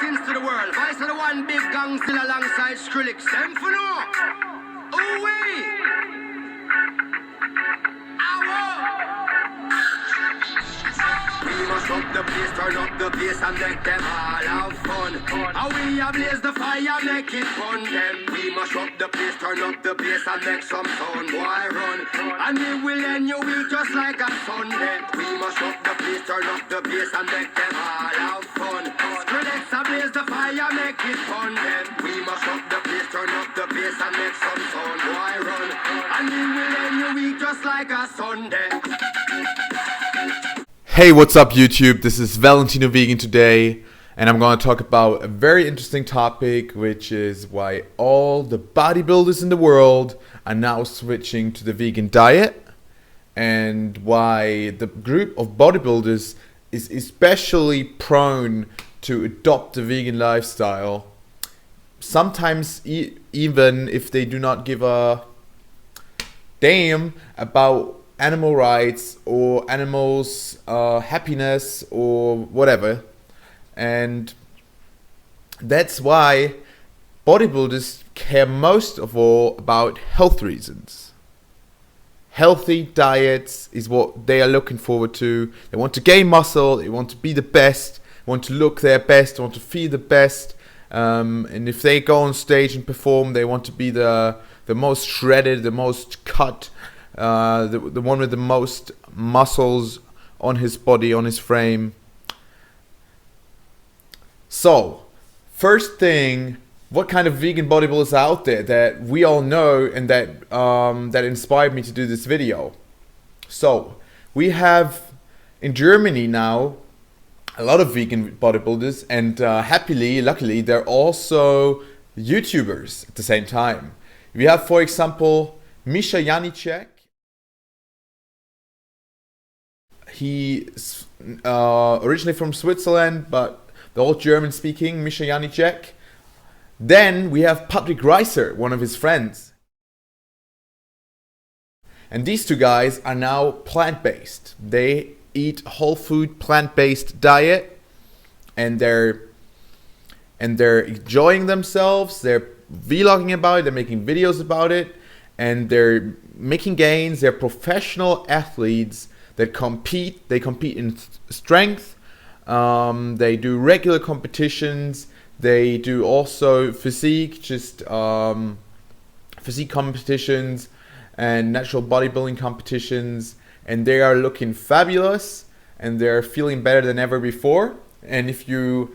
greetings to the world. Vice of the one big gang still alongside Skrillex. Them for no. Oh wait. We must up the place, turn up the bass and make them all have fun. And we ablaze the fire, make it fun. Them we must up the place, turn up the bass and make some sound. Boy run, and we will end your week just like a Sunday. We must up the place, turn up the bass and make them all have fun. Skrillex ablaze the fire, make it fun. Them we must up the place, turn up the bass and make some sound. Boy run, and we will end your week just like a Sunday. Hey, what's up YouTube? This is Valentino Vegan today, and I'm going to talk about a very interesting topic, which is why all the bodybuilders in the world are now switching to the vegan diet, and why the group of bodybuilders is especially prone to adopt the vegan lifestyle, sometimes even if they do not give a damn about animal rights or animals' happiness or whatever. And that's why bodybuilders care most of all about health reasons. Healthy diets is what they are looking forward to. They want to gain muscle, they want to be the best, want to look their best, want to feel the best. And if they go on stage and perform, they want to be the most shredded, the most cut, the one with the most muscles on his body, on his frame. So, first thing, what kind of vegan bodybuilders are out there that we all know and that that inspired me to do this video? So, we have in Germany now a lot of vegan bodybuilders, and luckily, they're also YouTubers at the same time. We have, for example, Misha Janicek. He's originally from Switzerland, but the old German speaking, Misha Janicek. Then we have Patrik Reiser, one of his friends. And these two guys are now plant-based. They eat whole food, plant-based diet, and they're enjoying themselves. They're vlogging about it, they're making videos about it, and they're making gains. They're professional athletes that compete. They compete in strength. They do regular competitions. They do also physique, just physique competitions and natural bodybuilding competitions. And they are looking fabulous, and they're feeling better than ever before. And if you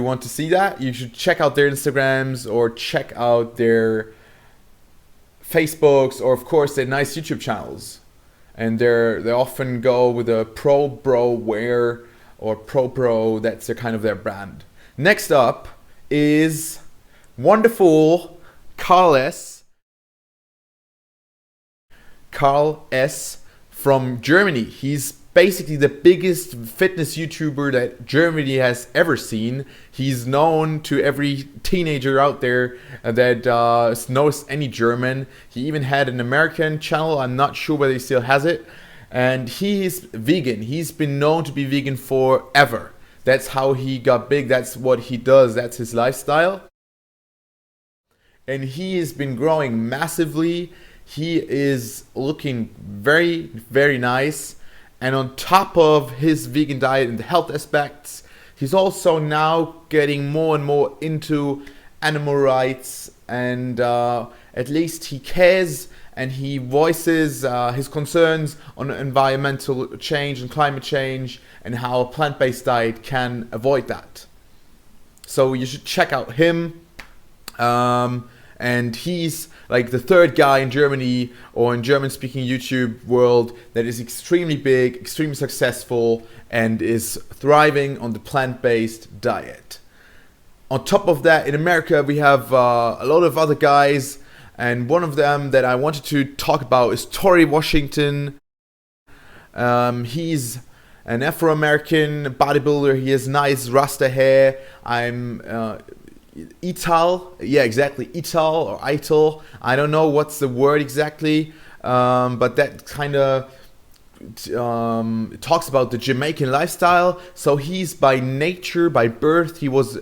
want to see that, you should check out their Instagrams or check out their Facebooks, or of course their nice YouTube channels. And they often go with a pro bro wear or pro bro. That's their kind of their brand. Next up is wonderful Karl Ess. Karl Ess from Germany. He's basically the biggest fitness YouTuber that Germany has ever seen. He's known to every teenager out there that knows any German. He even had an American channel. I'm not sure whether he still has it. And he is vegan. He's been known to be vegan forever. That's how he got big. That's what he does. That's his lifestyle. And he has been growing massively. He is looking very, very nice. And on top of his vegan diet and the health aspects, he's also now getting more and more into animal rights, and at least he cares and he voices his concerns on environmental change and climate change and how a plant-based diet can avoid that. So you should check out him. And he's like the third guy in Germany or in German-speaking YouTube world that is extremely big, extremely successful, and is thriving on the plant-based diet. On top of that, in America, we have a lot of other guys, and one of them that I wanted to talk about is Torre Washinton. He's an Afro-American bodybuilder. He has nice rasta hair. Ital, yeah, exactly, Ital or Ital. I don't know what's the word exactly, but that kind of talks about the Jamaican lifestyle. So he's by nature, by birth, he was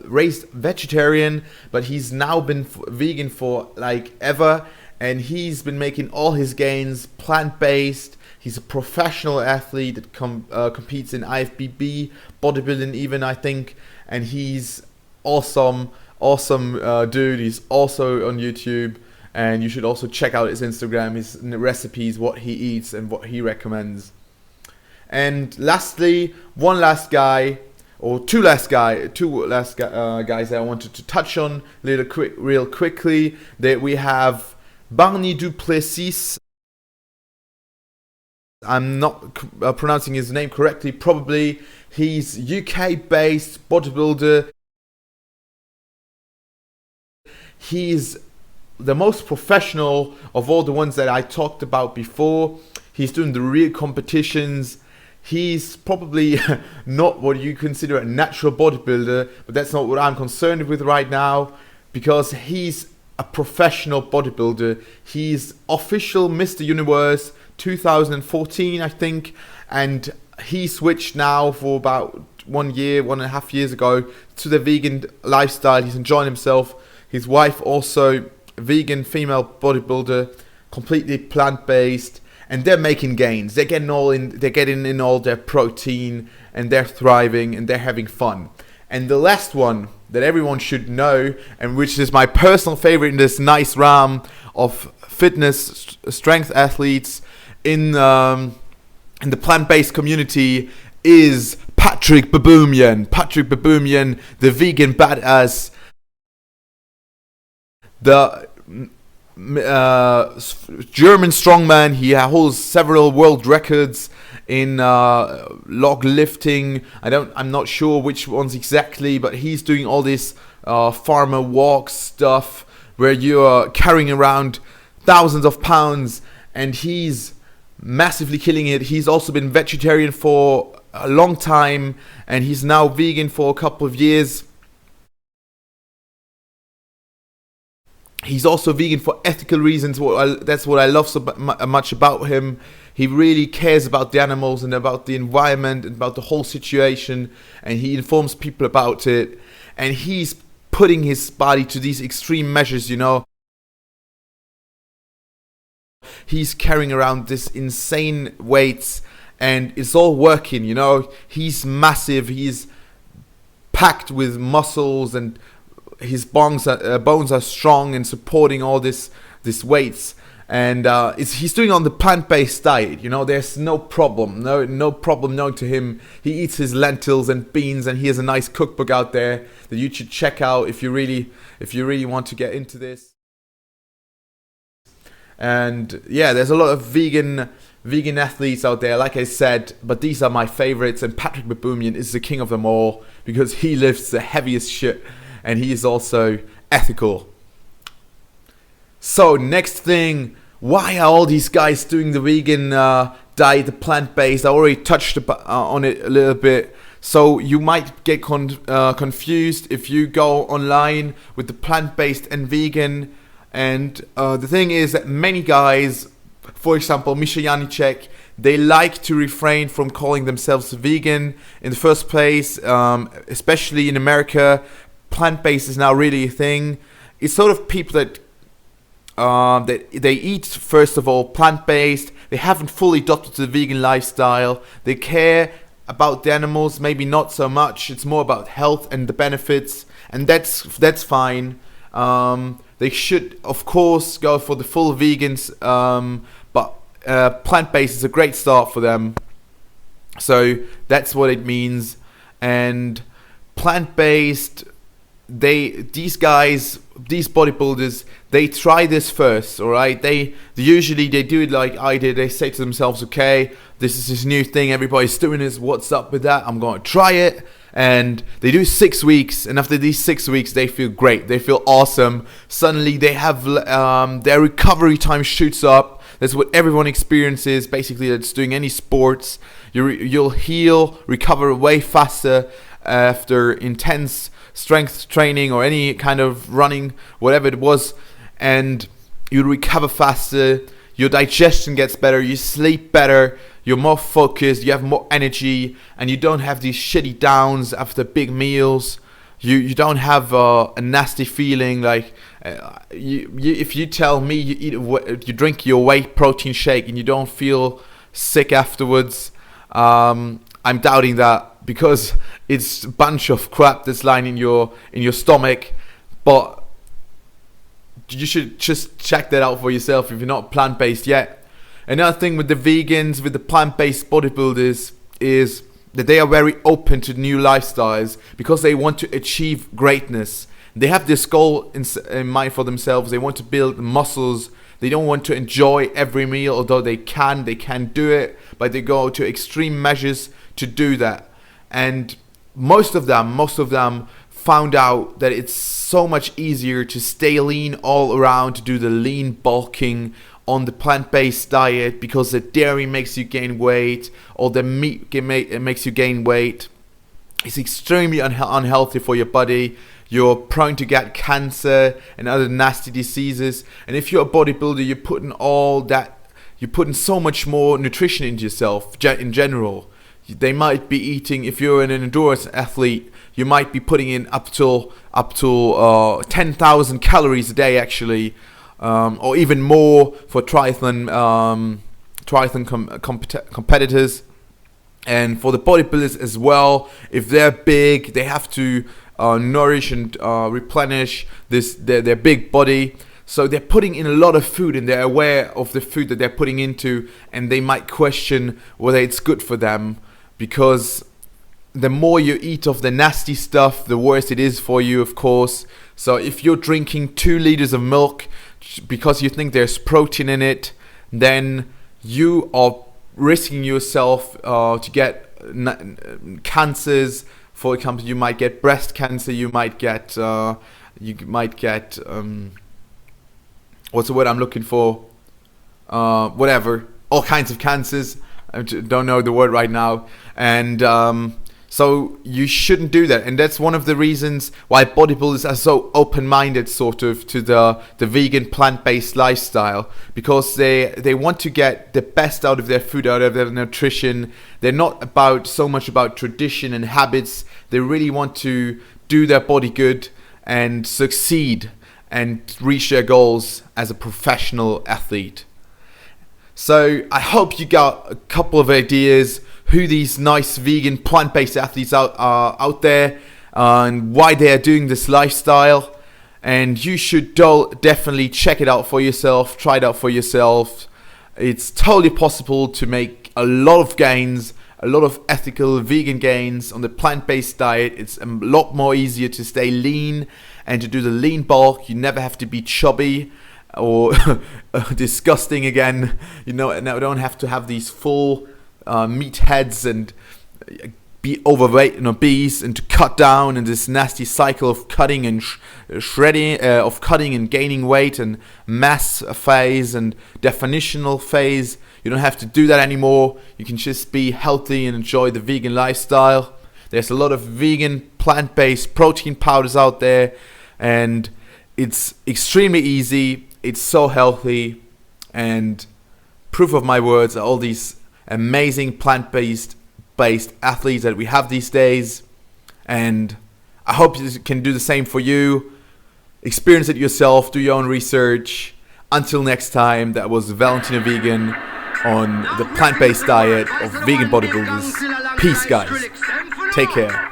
raised vegetarian, but he's now been vegan for like ever, and he's been making all his gains plant-based. He's a professional athlete that competes in IFBB, bodybuilding even, I think, and he's awesome dude. He's also on YouTube. And you should also check out his Instagram, his recipes, what he eats and what he recommends. And lastly, two last guys that I wanted to touch on real quickly. That we have Barney Duplessis. I'm not pronouncing his name correctly, probably. He's UK-based bodybuilder. He's the most professional of all the ones that I talked about before. He's doing the real competitions. He's probably not what you consider a natural bodybuilder, but that's not what I'm concerned with right now, because he's a professional bodybuilder. He's official Mr. Universe 2014, I think, and he switched now for about 1 year, 1.5 years ago, to the vegan lifestyle. He's enjoying himself. His wife also vegan female bodybuilder, completely plant-based, and they're making gains. They're getting in all their protein, and they're thriving, and they're having fun. And the last one that everyone should know, and which is my personal favorite in this nice realm of fitness strength athletes in the plant-based community, is Patrik Baboumian. Patrik Baboumian, the vegan badass, the German strongman. He holds several world records in log lifting. I'm not sure which ones exactly, but he's doing all this farmer walk stuff where you're carrying around thousands of pounds, and he's massively killing it. He's also been vegetarian for a long time, and he's now vegan for a couple of years. He's also vegan for ethical reasons. That's what I love so much about him. He really cares about the animals and about the environment and about the whole situation, and he informs people about it. And he's putting his body to these extreme measures, you know. He's carrying around this insane weights, and it's all working, you know. He's massive. He's packed with muscles, and his bones are strong and supporting all this weights, and he's doing on the plant-based diet. You know, there's no problem known to him. He eats his lentils and beans, and he has a nice cookbook out there that you should check out if you really want to get into this. And yeah, there's a lot of vegan athletes out there, like I said, but these are my favorites, and Patrik Baboumian is the king of them all because he lifts the heaviest shit. And he is also ethical. So next thing, why are all these guys doing the vegan diet, the plant-based? I already touched on it a little bit. So you might get confused if you go online with the plant-based and vegan. And the thing is that many guys, for example, Misha Janicek, they like to refrain from calling themselves vegan in the first place, especially in America. Plant-based is now really a thing. It's sort of people that they eat, first of all, plant-based. They haven't fully adopted the vegan lifestyle. They care about the animals, maybe not so much. It's more about health and the benefits, and that's fine. They should, of course, go for the full vegans, but plant-based is a great start for them. So that's what it means. And plant-based, these bodybuilders, they try this first, all right? They usually do it like I did. They say to themselves, okay, this is this new thing, everybody's doing this, what's up with that? I'm going to try it. And they do 6 weeks, and after these 6 weeks, they feel great. They feel awesome. Suddenly, they have their recovery time shoots up. That's what everyone experiences, basically, that's doing any sports. You'll heal, recover way faster after intense strength training or any kind of running, whatever it was, and you recover faster. your digestion gets better, you sleep better, you're more focused, you have more energy, and you don't have these shitty downs after big meals. You don't have a nasty feeling like if you tell me you drink your whey protein shake and you don't feel sick afterwards, I'm doubting that, because it's a bunch of crap that's lying in your stomach. But you should just check that out for yourself if you're not plant-based yet. Another thing with the vegans, with the plant-based bodybuilders, is that they are very open to new lifestyles because they want to achieve greatness. They have this goal in mind for themselves. They want to build muscles. They don't want to enjoy every meal, although they can do it, but they go to extreme measures to do that. And most of them found out that it's so much easier to stay lean all around, to do the lean bulking on the plant-based diet, because the dairy makes you gain weight, or the meat makes you gain weight. It's extremely unhealthy for your body. You're prone to get cancer and other nasty diseases. And if you're a bodybuilder, you're putting so much more nutrition into yourself in general. They might be eating, if you're an endurance athlete, you might be putting in up to 10,000 calories a day actually, or even more for triathlon competitors. And for the bodybuilders as well, if they're big, they have to nourish and replenish their big body. So they're putting in a lot of food, and they're aware of the food that they're putting into, and they might question whether it's good for them, because the more you eat of the nasty stuff, the worse it is for you, of course. So if you're drinking 2 liters of milk because you think there's protein in it, then you are risking yourself to get cancers. For example, you might get breast cancer, you might get what's the word I'm looking for? Whatever, all kinds of cancers. I don't know the word right now. And so you shouldn't do that. And that's one of the reasons why bodybuilders are so open-minded sort of to the vegan plant-based lifestyle, because they want to get the best out of their food, out of their nutrition. They're not so much about tradition and habits. They really want to do their body good and succeed and reach their goals as a professional athlete. So I hope you got a couple of ideas who these nice vegan plant-based athletes are out there, and why they are doing this lifestyle. And you should definitely check it out for yourself, try it out for yourself. It's totally possible to make a lot of gains, a lot of ethical vegan gains on the plant-based diet. It's a lot more easier to stay lean and to do the lean bulk. You never have to be chubby or disgusting again. You don't have to have these full meatheads and be overweight and obese, and to cut down in this nasty cycle of cutting and shredding, of cutting and gaining weight, and mass phase and definitional phase. You don't have to do that anymore. You can just be healthy and enjoy the vegan lifestyle. There's a lot of vegan plant-based protein powders out there, and it's extremely easy. It's so healthy, and proof of my words are all these amazing plant-based athletes that we have these days. And I hope you can do the same for you. Experience it yourself, do your own research. Until next time, that was Valentino Vegan on the plant-based diet of vegan bodybuilders. Peace, guys. Take care.